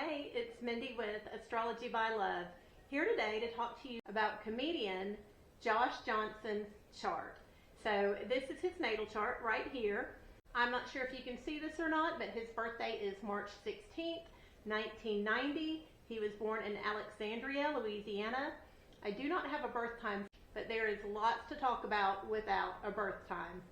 Hey, it's Mindy with Astrology by Love, here today to talk to you about comedian Josh Johnson's chart. So this is his natal chart right here. I'm not sure if you can see this or not, but his birthday is March 16th, 1990. He was born in Alexandria, Louisiana. I do not have a birth time, but there is lots to talk about without a birth time.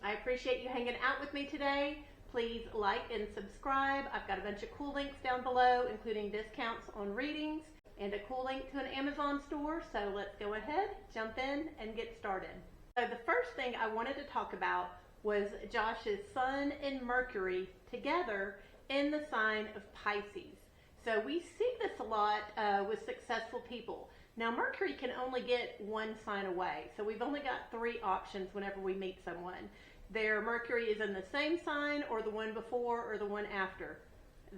I appreciate you hanging out with me today. Please like and subscribe. I've got a bunch of cool links down below, including discounts on readings and a cool link to an Amazon store. So let's go ahead, jump in, and get started. So the first thing I wanted to talk about was Josh's Sun and Mercury together in the sign of Pisces. So we see this a lot with successful people. Now Mercury can only get one sign away, so we've only got three options whenever we meet someone. Their Mercury is in the same sign, or the one before, or the one after.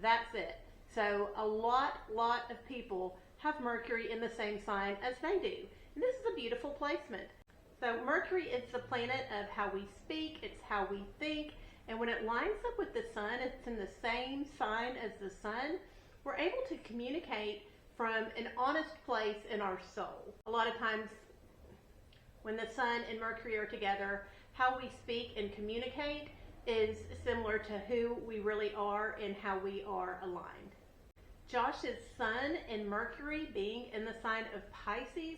That's it. So a lot of people have Mercury in the same sign as they do. And this is a beautiful placement. So Mercury is the planet of how we speak, it's how we think, and when it lines up with the sun, it's in the same sign as the sun, we're able to communicate from an honest place in our soul. A lot of times when the sun and Mercury are together, how we speak and communicate is similar to who we really are and how we are aligned. Josh's Sun and Mercury being in the sign of Pisces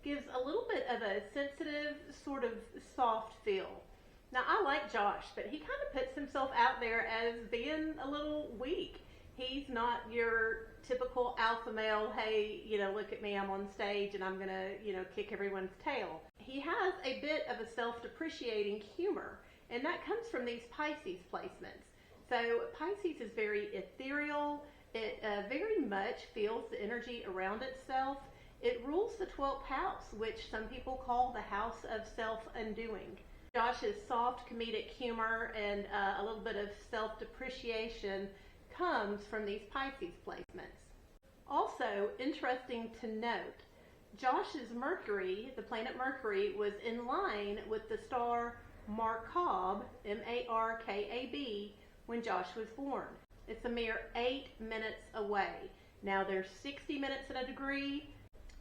gives a little bit of a sensitive, sort of soft feel. Now I like Josh, but he kind of puts himself out there as being a little weak. He's not your typical alpha male, hey, look at me, I'm on stage and I'm gonna, kick everyone's tail. He has a bit of a self-depreciating humor, and that comes from these Pisces placements. So Pisces is very ethereal. It very much feels the energy around itself. It rules the 12th house, which some people call the house of self-undoing. Josh's soft comedic humor and a little bit of self-depreciation comes from these Pisces placements. Also, interesting to note, Josh's Mercury, the planet Mercury, was in line with the star Markab, M-A-R-K-A-B, when Josh was born. It's a mere 8 minutes away. Now there's 60 minutes in a degree,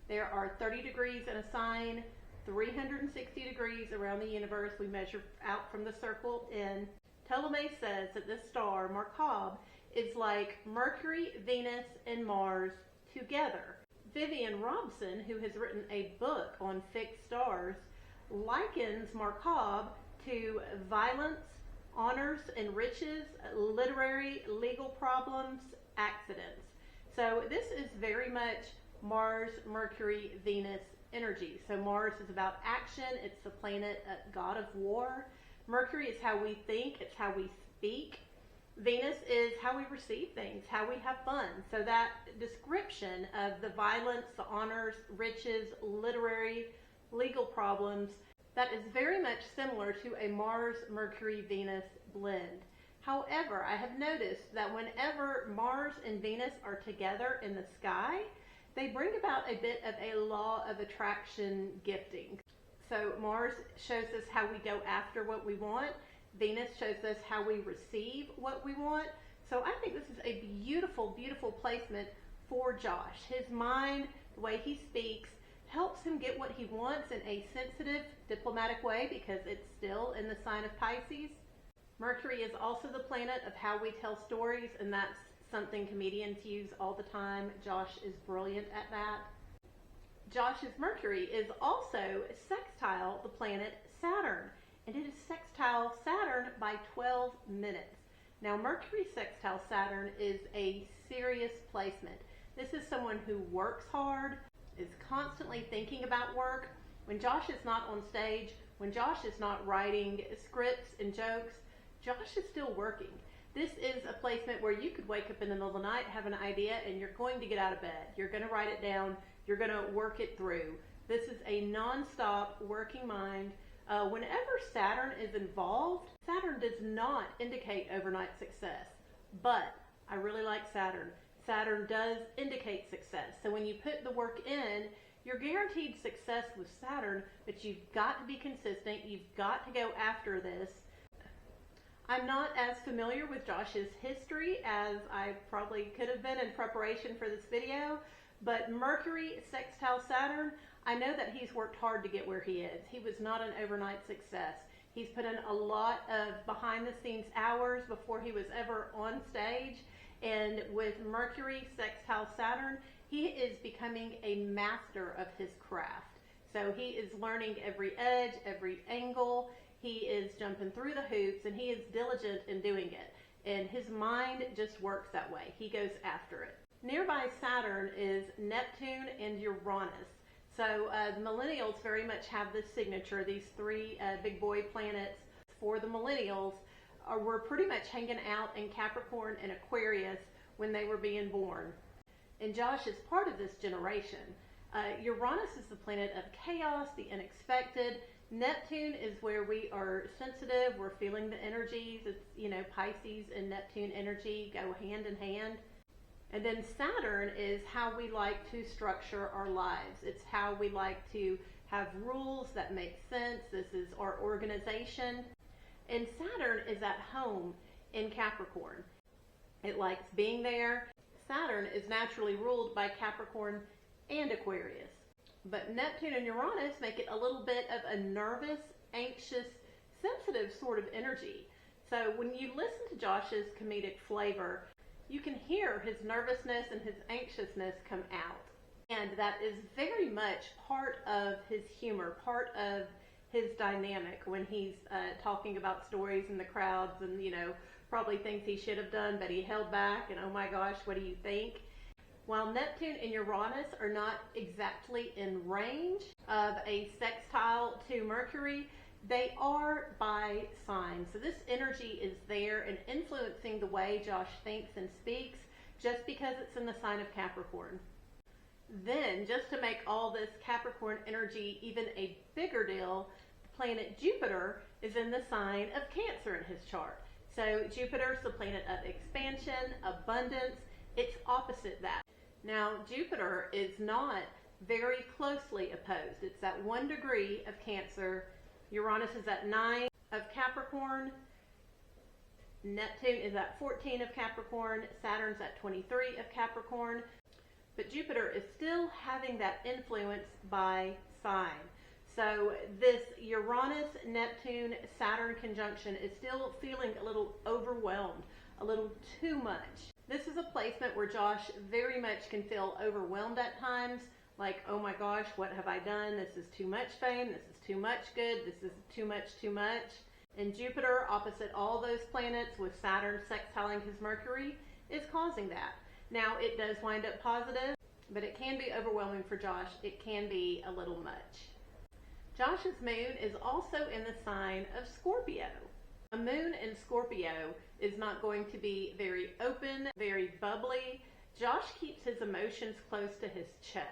there are 30 degrees in a sign, 360 degrees around the universe. We measure out from the circle in. Ptolemy says that this star, Markab, is like Mercury, Venus, and Mars together. Vivian Robson, who has written a book on fixed stars, likens Markab to violence, honors and riches, literary, legal problems, accidents. So this is very much Mars, Mercury, Venus energy. So Mars is about action. It's the planet god of war. Mercury is how we think. It's how we speak. Venus is how we receive things, how we have fun. So that description of the violence, the honors, riches, literary, legal problems, that is very much similar to a Mars-Mercury-Venus blend. However, I have noticed that whenever Mars and Venus are together in the sky, they bring about a bit of a law of attraction gifting. So Mars shows us how we go after what we want. Venus shows us how we receive what we want. So I think this is a beautiful, beautiful placement for Josh. His mind, the way he speaks, helps him get what he wants in a sensitive, diplomatic way because it's still in the sign of Pisces. Mercury is also the planet of how we tell stories, and that's something comedians use all the time. Josh is brilliant at that. Josh's Mercury is also sextile the planet Saturn, and it is sextile Saturn by 12 minutes. Now Mercury sextile Saturn is a serious placement. This is someone who works hard, is constantly thinking about work. When Josh is not on stage, when Josh is not writing scripts and jokes, Josh is still working. This is a placement where you could wake up in the middle of the night, have an idea, and you're going to get out of bed. You're going to write it down. You're going to work it through. This is a non-stop working mind. Whenever Saturn is involved, Saturn does not indicate overnight success, but I really like Saturn. Saturn does indicate success. So when you put the work in, you're guaranteed success with Saturn, but you've got to be consistent. You've got to go after this. I'm not as familiar with Josh's history as I probably could have been in preparation for this video, but Mercury sextile Saturn, I know that he's worked hard to get where he is. He was not an overnight success. He's put in a lot of behind the scenes hours before he was ever on stage. And with Mercury sextile Saturn, he is becoming a master of his craft. So he is learning every edge, every angle. He is jumping through the hoops, and he is diligent in doing it. And his mind just works that way. He goes after it. Nearby Saturn is Neptune and Uranus. So the millennials very much have this signature. These three big boy planets for the millennials were pretty much hanging out in Capricorn and Aquarius when they were being born. And Josh is part of this generation. Uranus is the planet of chaos, the unexpected. Neptune is where we are sensitive, we're feeling the energies. It's, Pisces and Neptune energy go hand in hand. And then Saturn is how we like to structure our lives. It's how we like to have rules that make sense. This is our organization. And Saturn is at home in Capricorn. It likes being there. Saturn is naturally ruled by Capricorn and Aquarius. But Neptune and Uranus make it a little bit of a nervous, anxious, sensitive sort of energy. So when you listen to Josh's comedic flavor, you can hear his nervousness and his anxiousness come out. And that is very much part of his humor, part of his dynamic when he's talking about stories in the crowds and, probably things he should have done, but he held back and, oh my gosh, what do you think? While Neptune and Uranus are not exactly in range of a sextile to Mercury, they are by sign. So this energy is there and influencing the way Josh thinks and speaks just because it's in the sign of Capricorn. Then, just to make all this Capricorn energy even a bigger deal, the planet Jupiter is in the sign of Cancer in his chart. So Jupiter is the planet of expansion, abundance. It's opposite that. Now, Jupiter is not very closely opposed. It's at 1 degree of Cancer. Uranus is at 9 of Capricorn. Neptune is at 14 of Capricorn. Saturn's at 23 of Capricorn. But Jupiter is still having that influence by sign. So this Uranus-Neptune-Saturn conjunction is still feeling a little overwhelmed, a little too much. This is a placement where Josh very much can feel overwhelmed at times, like, oh my gosh, what have I done? This is too much fame, this is too much good, this is too much. And Jupiter, opposite all those planets with Saturn sextiling his Mercury, is causing that. Now, it does wind up positive, but it can be overwhelming for Josh. It can be a little much. Josh's moon is also in the sign of Scorpio. A moon in Scorpio is not going to be very open, very bubbly. Josh keeps his emotions close to his chest.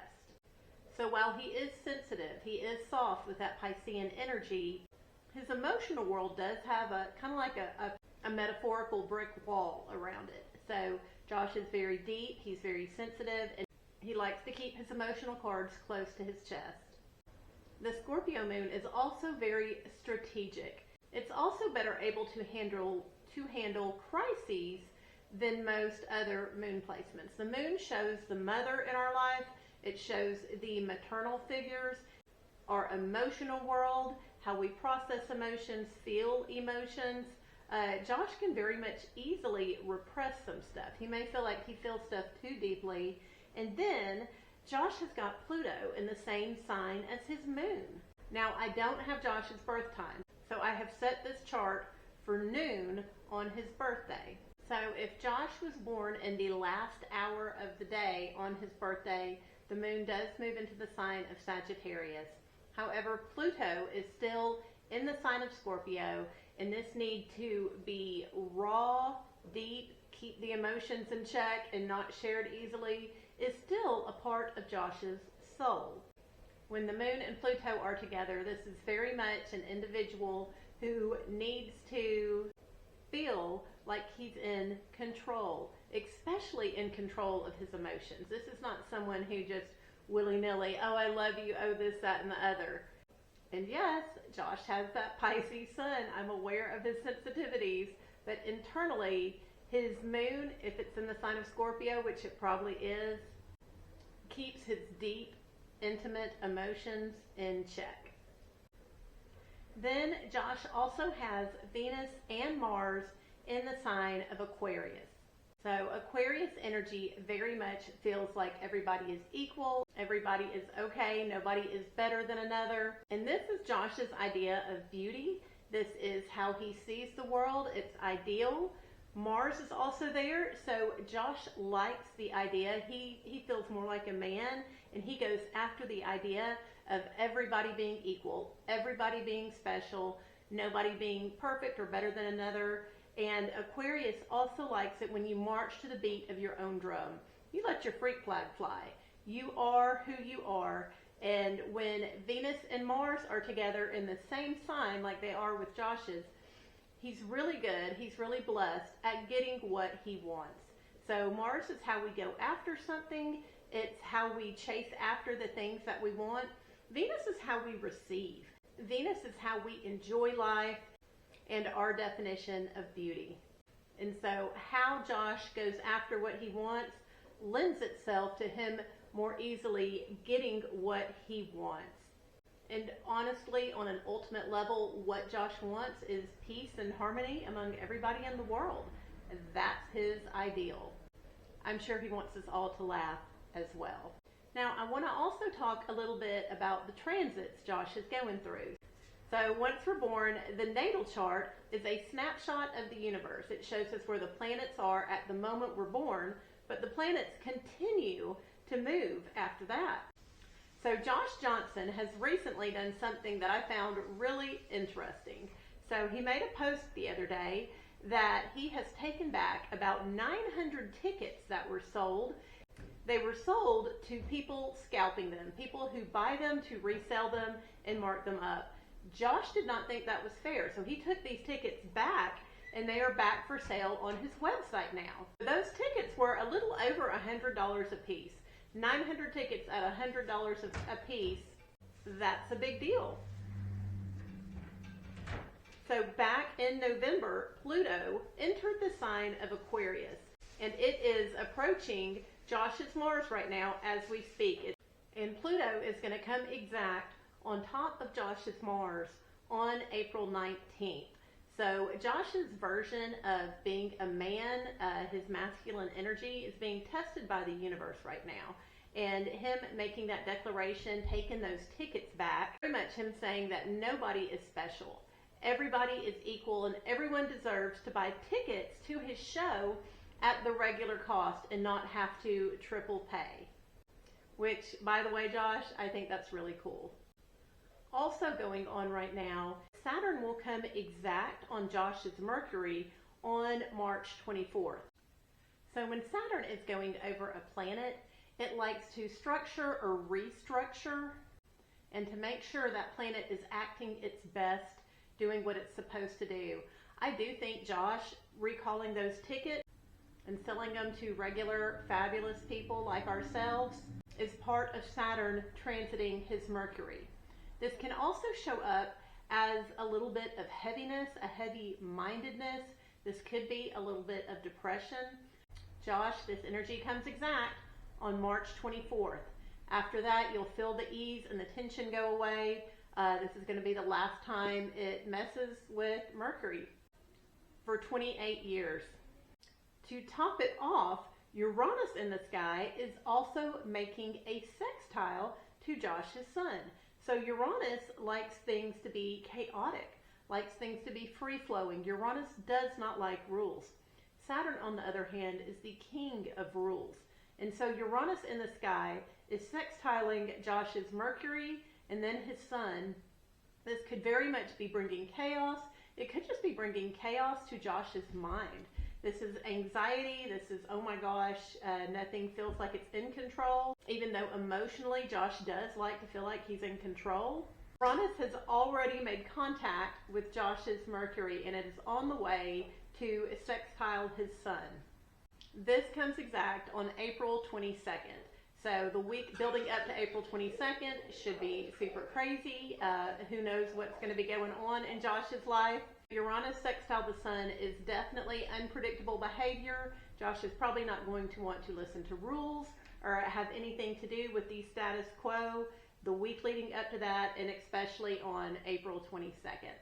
So while he is sensitive, he is soft with that Piscean energy, his emotional world does have a kind of like a metaphorical brick wall around it. So Josh is very deep, he's very sensitive, and he likes to keep his emotional cards close to his chest. The Scorpio moon is also very strategic. It's also better able to handle crises than most other moon placements. The moon shows the mother in our life. It shows the maternal figures, our emotional world, how we process emotions, feel emotions. Josh can very much easily repress some stuff. He may feel like he feels stuff too deeply. And then Josh has got Pluto in the same sign as his moon. Now, I don't have Josh's birth time, so I have set this chart for noon on his birthday. So if Josh was born in the last hour of the day on his birthday, the moon does move into the sign of Sagittarius. However, Pluto is still in the sign of Scorpio, and this need to be raw, deep, keep the emotions in check, and not shared easily, is still a part of Josh's soul. When the moon and Pluto are together, this is very much an individual who needs to feel like he's in control, especially in control of his emotions. This is not someone who just willy-nilly, oh, I love you, oh, this, that, and the other. And yes, Josh has that Pisces sun. I'm aware of his sensitivities, but internally, his moon, if it's in the sign of Scorpio, which it probably is, keeps his deep, intimate emotions in check. Then Josh also has Venus and Mars in the sign of Aquarius. So Aquarius energy very much feels like everybody is equal, everybody is okay, nobody is better than another. And this is Josh's idea of beauty. This is how he sees the world. It's ideal. Mars is also there, so Josh likes the idea. He feels more like a man, and he goes after the idea of everybody being equal, everybody being special, nobody being perfect or better than another. And Aquarius also likes it when you march to the beat of your own drum. You let your freak flag fly. You are who you are. And when Venus and Mars are together in the same sign like they are with Josh's, he's really good, he's really blessed at getting what he wants. So Mars is how we go after something. It's how we chase after the things that we want. Venus is how we receive. Venus is how we enjoy life and our definition of beauty. And so how Josh goes after what he wants lends itself to him more easily getting what he wants. And honestly, on an ultimate level, what Josh wants is peace and harmony among everybody in the world. That's his ideal. I'm sure he wants us all to laugh as well. Now, I want to also talk a little bit about the transits Josh is going through. So once we're born, the natal chart is a snapshot of the universe. It shows us where the planets are at the moment we're born, but the planets continue to move after that. So Josh Johnson has recently done something that I found really interesting. So he made a post the other day that he has taken back about 900 tickets that were sold. They were sold to people scalping them, people who buy them to resell them and mark them up. Josh did not think that was fair, so he took these tickets back, and they are back for sale on his website now. Those tickets were a little over $100 a piece. 900 tickets at $100 a piece, that's a big deal. So back in November, Pluto entered the sign of Aquarius, and it is approaching Josh's Mars right now as we speak. And Pluto is going to come exact on top of Josh's Mars on April 19th. So Josh's version of being a man, his masculine energy, is being tested by the universe right now. And him making that declaration, taking those tickets back, very much him saying that nobody is special. Everybody is equal and everyone deserves to buy tickets to his show at the regular cost and not have to triple pay. Which, by the way, Josh, I think that's really cool. Also going on right now, Saturn will come exact on Josh's Mercury on March 24th. So when Saturn is going over a planet, it likes to structure or restructure and to make sure that planet is acting its best, doing what it's supposed to do. I do think Josh recalling those tickets and selling them to regular fabulous people like ourselves is part of Saturn transiting his Mercury. This can also show up as a little bit of heaviness, a heavy-mindedness. This could be a little bit of depression. Josh, this energy comes exact on March 24th. After that, you'll feel the ease and the tension go away. This is going to be the last time it messes with Mercury for 28 years. To top it off, Uranus in the sky is also making a sextile to Josh's sun. So Uranus likes things to be chaotic, likes things to be free-flowing. Uranus does not like rules. Saturn, on the other hand, is the king of rules. And so Uranus in the sky is sextiling Josh's Mercury and then his sun. This could very much be bringing chaos. It could just be bringing chaos to Josh's mind. This is anxiety. This is, oh my gosh, nothing feels like it's in control. Even though emotionally Josh does like to feel like he's in control. Uranus has already made contact with Josh's Mercury and it is on the way to sextile his sun. This comes exact on April 22nd. So the week building up to April 22nd should be super crazy. Who knows what's going to be going on in Josh's life. Uranus sextile the sun is definitely unpredictable behavior. Josh is probably not going to want to listen to rules or have anything to do with the status quo the week leading up to that, and especially on April 22nd.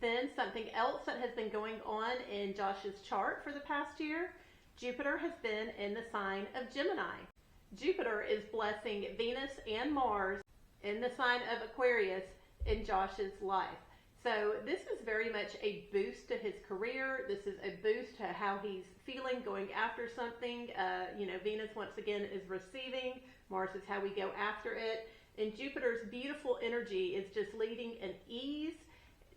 Then something else that has been going on in Josh's chart for the past year, Jupiter has been in the sign of Gemini. Jupiter is blessing Venus and Mars in the sign of Aquarius in Josh's life. So this is very much a boost to his career. This is a boost to how he's feeling going after something. Venus once again is receiving. Mars is how we go after it. And Jupiter's beautiful energy is just leading an ease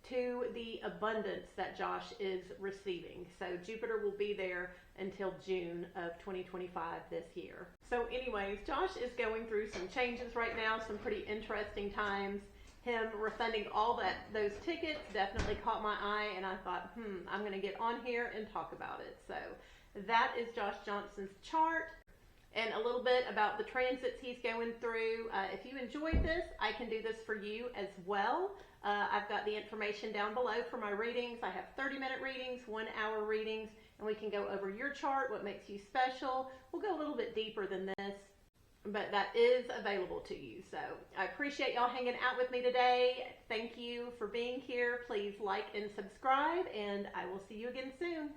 to the abundance that Josh is receiving. So Jupiter will be there until June of 2025 this year. So anyways, Josh is going through some changes right now, some pretty interesting times. Him refunding all those tickets definitely caught my eye, and I thought, I'm going to get on here and talk about it. So that is Josh Johnson's chart and a little bit about the transits he's going through. If you enjoyed this, I can do this for you as well. I've got the information down below for my readings. I have 30-minute readings, 1-hour readings, and we can go over your chart, what makes you special. We'll go a little bit deeper than this, but that is available to you. So I appreciate y'all hanging out with me today. Thank you for being here. Please like and subscribe, and I will see you again soon.